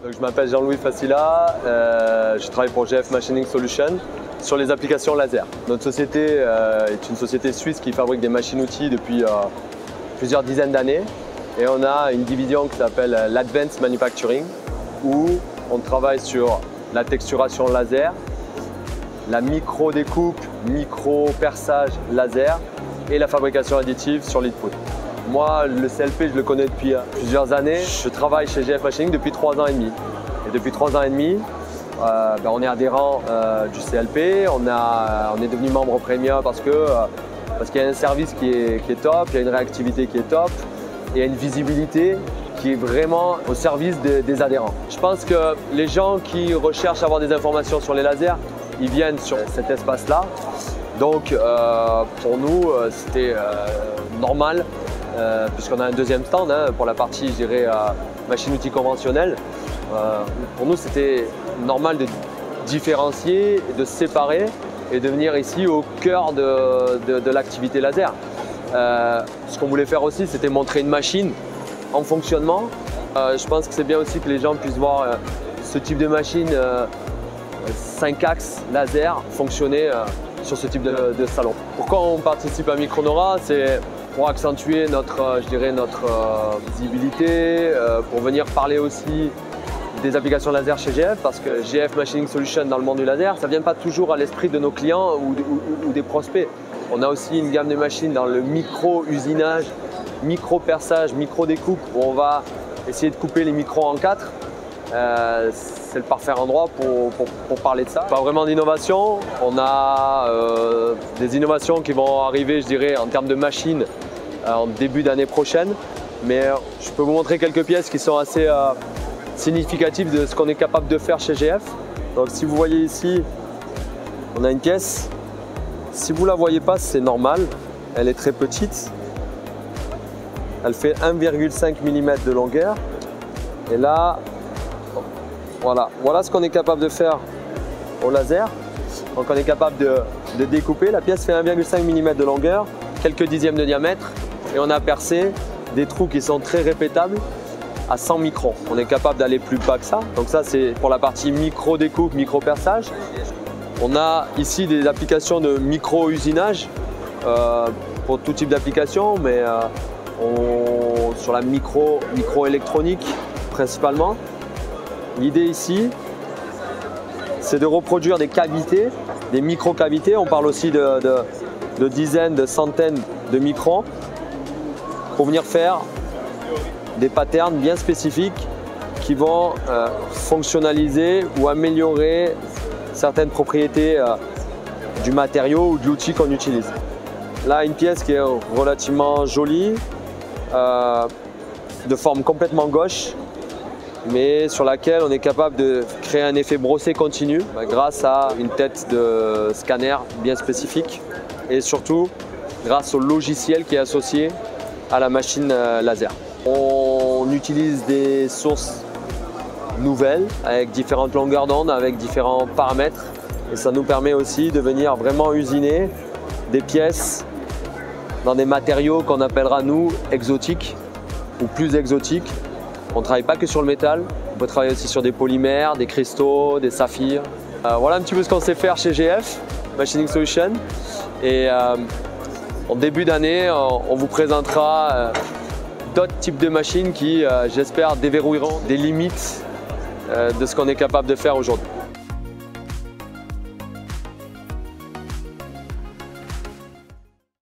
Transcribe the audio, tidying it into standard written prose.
Donc, je m'appelle Jean-Louis Facila, je travaille pour GF Machining Solutions sur les applications laser. Notre société est une société suisse qui fabrique des machines-outils depuis plusieurs dizaines d'années et on a une division qui s'appelle l'Advanced Manufacturing où on travaille sur la texturation laser, la micro-découpe, micro-perçage laser et la fabrication additive sur lead poudre. Moi, le CLP, je le connais depuis plusieurs années. Je travaille chez GF Machining depuis 3 ans et demi. Et depuis 3 ans et demi, on est adhérent du CLP, on est devenu membre premium parce qu'il y a un service qui est top, il y a une réactivité qui est top, et il y a une visibilité qui est vraiment au service des adhérents. Je pense que les gens qui recherchent à avoir des informations sur les lasers, ils viennent sur cet espace-là. Donc pour nous, c'était normal, puisqu'on a un deuxième stand pour la partie, je dirais, machine-outil conventionnelle. Pour nous, c'était normal de différencier, de se séparer et de venir ici au cœur de l'activité laser. Ce qu'on voulait faire aussi, c'était montrer une machine en fonctionnement. Je pense que c'est bien aussi que les gens puissent voir ce type de machine 5 axes laser fonctionner sur ce type de salon. Pourquoi on participe à Micronora? C'est pour accentuer notre visibilité, pour venir parler aussi des applications laser chez GF, parce que GF Machining Solutions dans le monde du laser, ça ne vient pas toujours à l'esprit de nos clients ou des prospects. On a aussi une gamme de machines dans le micro-usinage, micro-perçage, micro-découpe, où on va essayer de couper les micros en 4. C'est le parfait endroit pour parler de ça. Pas vraiment d'innovation, on a des innovations qui vont arriver, je dirais, en termes de machines en début d'année prochaine. Mais je peux vous montrer quelques pièces qui sont assez significatives de ce qu'on est capable de faire chez GF. Donc si vous voyez ici, on a une pièce. Si vous ne la voyez pas, c'est normal, elle est très petite. Elle fait 1,5 mm de longueur. Et là, voilà ce qu'on est capable de faire au laser. Donc on est capable de découper. La pièce fait 1,5 mm de longueur, quelques dixièmes de diamètre. Et on a percé des trous qui sont très répétables à 100 microns. On est capable d'aller plus bas que ça. Donc ça, c'est pour la partie micro-découpe, micro-perçage. On a ici des applications de micro-usinage pour tout type d'application, mais sur la micro-électronique principalement. L'idée ici, c'est de reproduire des cavités, des micro-cavités. On parle aussi de dizaines, de centaines de microns pour venir faire des patterns bien spécifiques qui vont fonctionnaliser ou améliorer certaines propriétés du matériau ou de l'outil qu'on utilise. Là, une pièce qui est relativement jolie, de forme complètement gauche, mais sur laquelle on est capable de créer un effet brossé continu grâce à une tête de scanner bien spécifique et surtout grâce au logiciel qui est associé à la machine laser. On utilise des sources nouvelles avec différentes longueurs d'onde, avec différents paramètres et ça nous permet aussi de venir vraiment usiner des pièces dans des matériaux qu'on appellera nous exotiques ou plus exotiques. On ne travaille pas que sur le métal, on peut travailler aussi sur des polymères, des cristaux, des saphirs. Voilà un petit peu ce qu'on sait faire chez GF Machining Solutions. Et en début d'année, on vous présentera d'autres types de machines qui, j'espère, déverrouilleront des limites de ce qu'on est capable de faire aujourd'hui.